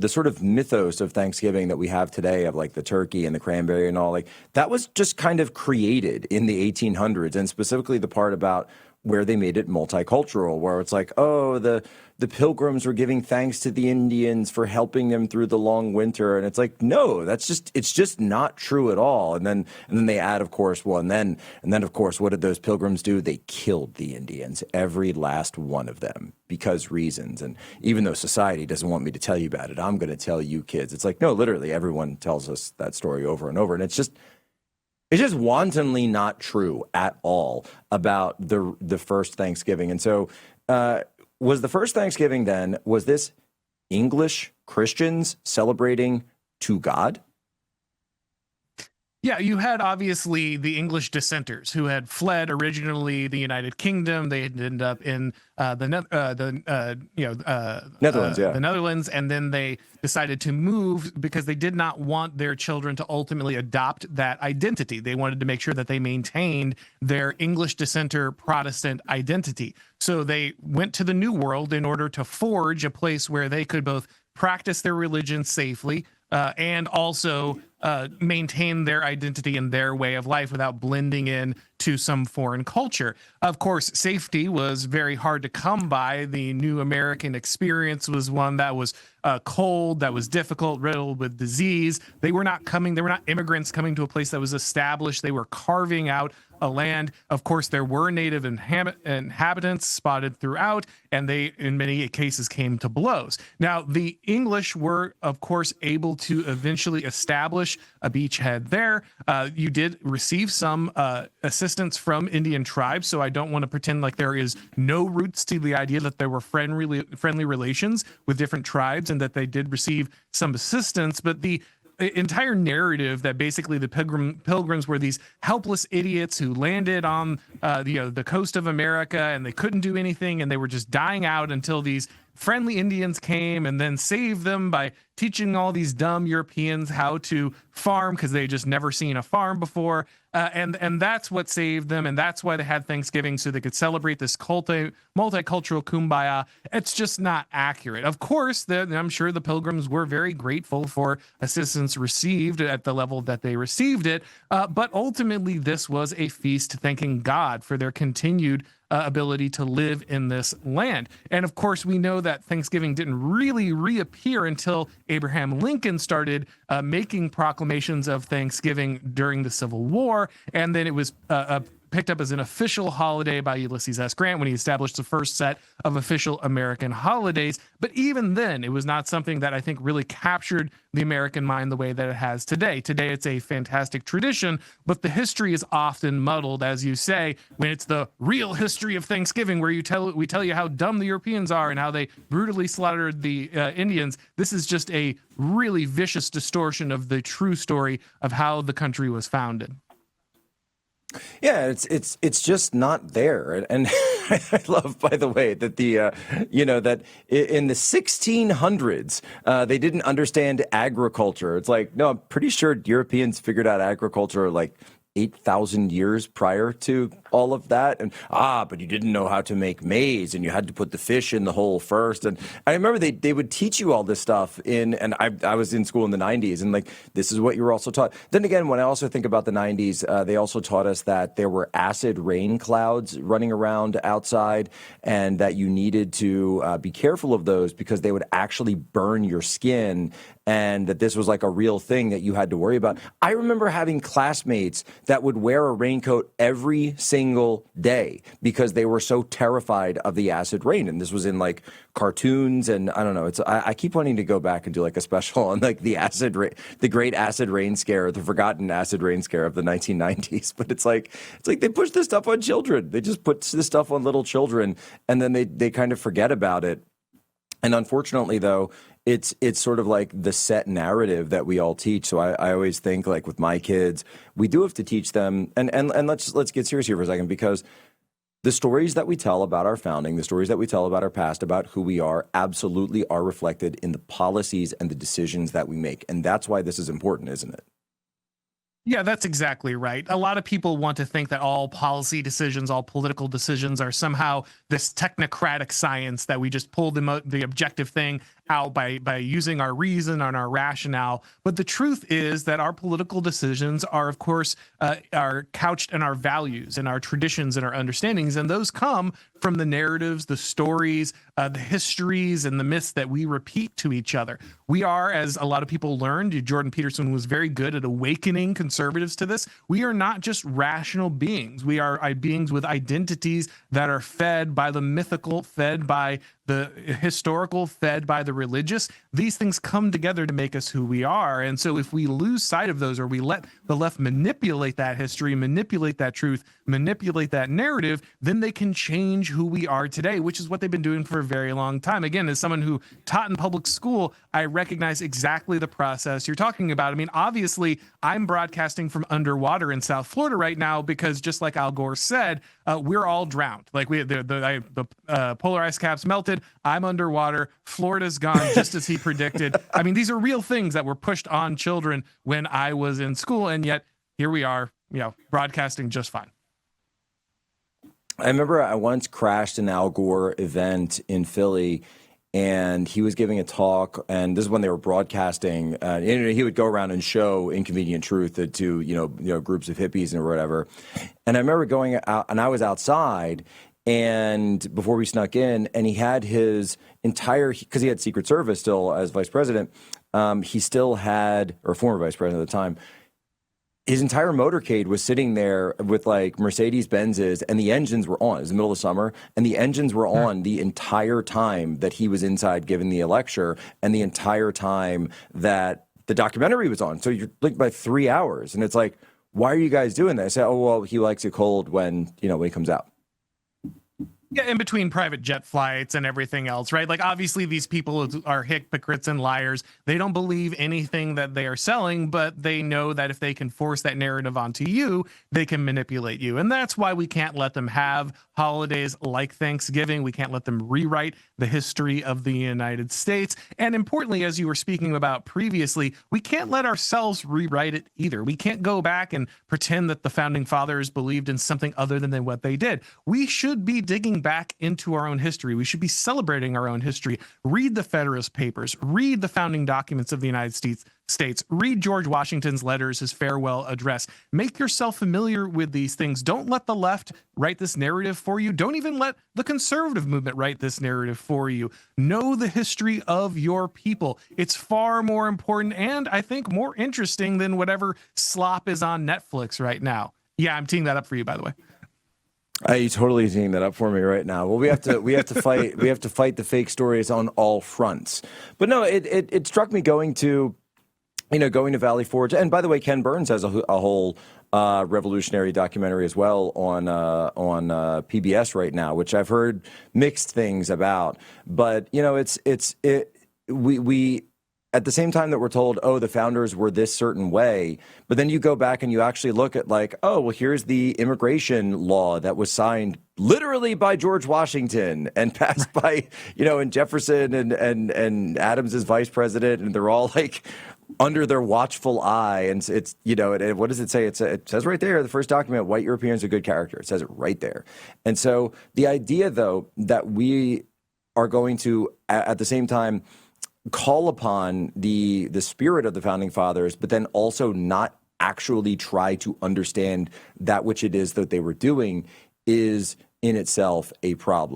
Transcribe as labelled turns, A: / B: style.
A: the sort of mythos of Thanksgiving that we have today of like the turkey and the cranberry and all, like that was just kind of created in the 1800s, and specifically the part about where they made it multicultural, where it's like, oh, the pilgrims were giving thanks to the Indians for helping them through the long winter. And it's like, no, it's just not true at all. And then they add, of course, and then of course, what did those pilgrims do? They killed the Indians, every last one of them, because reasons. And even though society doesn't want me to tell you about it, I'm going to tell you kids. It's like, no, literally everyone tells us that story over and over. And it's just wantonly not true at all about the first Thanksgiving. And so was the first Thanksgiving then, was this English Christians celebrating to God?
B: Yeah, you had obviously the English dissenters who had fled originally the United Kingdom. They had ended up in
A: Netherlands,
B: the Netherlands, and then they decided to move because they did not want their children to ultimately adopt that identity. They wanted to make sure that they maintained their English dissenter Protestant identity. So they went to the New World in order to forge a place where they could both practice their religion safely and also maintain their identity and their way of life without blending in to some foreign culture. Of course, safety was very hard to come by. The new American experience was one that was cold, that was difficult, riddled with disease. They were not immigrants coming to a place that was established. They were carving out a land. Of course, there were native inhabitants spotted throughout, and they, in many cases, came to blows. Now, the English were, of course, able to eventually establish a beachhead there. You did receive some assistance from Indian tribes, so I don't want to pretend like there is no roots to the idea that there were friendly relations with different tribes and that they did receive some assistance, but the entire narrative that basically the pilgrims were these helpless idiots who landed on the coast of America and they couldn't do anything and they were just dying out until these friendly Indians came and then saved them by teaching all these dumb Europeans how to farm because they just never seen a farm before. And that's what saved them. And that's why they had Thanksgiving, so they could celebrate this multicultural kumbaya. It's just not accurate. Of course, I'm sure the pilgrims were very grateful for assistance received at the level that they received it. But ultimately, this was a feast thanking God for their continued ability to live in this land. And of course, we know that Thanksgiving didn't really reappear until Abraham Lincoln started making proclamations of Thanksgiving during the Civil War. And then it was picked up as an official holiday by Ulysses S. Grant when he established the first set of official American holidays. But even then, it was not something that I think really captured the American mind the way that it has today. Today, it's a fantastic tradition, but the history is often muddled, as you say, when it's the real history of Thanksgiving, where we tell you how dumb the Europeans are and how they brutally slaughtered the Indians. This is just a really vicious distortion of the true story of how the country was founded.
A: Yeah, it's just not there, and I love, by the way, that that in the 1600s they didn't understand agriculture. It's like, no, I'm pretty sure Europeans figured out agriculture like 8,000 years prior to all of that. And but you didn't know how to make maize, and you had to put the fish in the hole first. And I remember they would teach you all this stuff and I was in school in the 90s, and like, this is what you were also taught. Then again, when I also think about the 90s, they also taught us that there were acid rain clouds running around outside, and that you needed to be careful of those because they would actually burn your skin, and that this was like a real thing that you had to worry about. I remember having classmates that would wear a raincoat every single day because they were so terrified of the acid rain. And this was in like cartoons, and I don't know. I keep wanting to go back and do like a special on like the great acid rain scare, the forgotten acid rain scare of the 1990s. But it's like they push this stuff on children. They just put this stuff on little children, and then they kind of forget about it. And unfortunately, though, it's sort of like the set narrative that we all teach. So I always think, like with my kids, we do have to teach them. And let's get serious here for a second, because the stories that we tell about our founding, the stories that we tell about our past, about who we are, absolutely are reflected in the policies and the decisions that we make. And that's why this is important, isn't it?
B: Yeah, that's exactly right. A lot of people want to think that all policy decisions, all political decisions are somehow this technocratic science that we just pull the objective thing out by using our reason and our rationale. But the truth is that our political decisions are, of course, are couched in our values and our traditions and our understandings, and those come from the narratives, the stories, the histories, and the myths that we repeat to each other. We are, as a lot of people learned, Jordan Peterson was very good at awakening conservatives to this. We are not just rational beings. We are beings with identities that are fed by the mythical, fed by the historical, fed by the religious. These things come together to make us who we are. And so if we lose sight of those, or we let the left manipulate that history, manipulate that truth, manipulate that narrative, then they can change who we are today, which is what they've been doing for a very long time. Again, as someone who taught in public school, I recognize exactly the process you're talking about. I mean, obviously, I'm broadcasting from underwater in South Florida right now because, just like Al Gore said, we're all drowned. Like the polar ice caps melted. I'm underwater. Florida's gone, just as he predicted. I mean, these are real things that were pushed on children when I was in school, and yet here we are, broadcasting just fine.
A: I remember I once crashed an Al Gore event in Philly, and he was giving a talk, and this is when they were broadcasting. And he would go around and show Inconvenient Truth to groups of hippies and whatever. And I remember going out, and I was outside, and before we snuck in, and he had his entire, because he had Secret Service still as vice president, he still had, or former vice president at the time, his entire motorcade was sitting there with like Mercedes Benzes, and the engines were on. It was the middle of summer, and the engines were on the entire time that he was inside giving the lecture, and the entire time that the documentary was on. So you're like by 3 hours, and it's like, why are you guys doing that? I say, oh well, he likes it cold when he comes out.
B: Yeah, in between private jet flights and everything else, right? Like, obviously, these people are hypocrites and liars. They don't believe anything that they are selling, but they know that if they can force that narrative onto you, they can manipulate you. And that's why we can't let them have holidays like Thanksgiving. We can't let them rewrite the history of the United States. And importantly, as you were speaking about previously, we can't let ourselves rewrite it either. We can't go back and pretend that the founding fathers believed in something other than what they did. We should be digging back into our own history. We should be celebrating our own history. Read the Federalist Papers, read the founding documents of the United States, read George Washington's letters, his farewell address. Make yourself familiar with these things. Don't let the left write this narrative for you. Don't even let the conservative movement write this narrative for you. Know the history of your people. It's far more important, and I think more interesting than whatever slop is on Netflix right now. Yeah, I'm teeing that up for you, by the way.
A: You totally teeing that up for me right now. Well, we have to fight the fake stories on all fronts. But no, it struck me going to Valley Forge. And by the way, Ken Burns has a whole revolutionary documentary as well on PBS right now, which I've heard mixed things about. But we at the same time that we're told, oh, the founders were this certain way, but then you go back and you actually look at like, oh, well, here's the immigration law that was signed literally by George Washington and passed by, and Jefferson and Adams as vice president, and they're all like under their watchful eye. And it's what does it say? It says right there, the first document, white Europeans are good character. It says it right there. And so the idea, though, that we are going to, at the same time, call upon the spirit of the founding fathers, but then also not actually try to understand that which it is that they were doing is in itself a problem.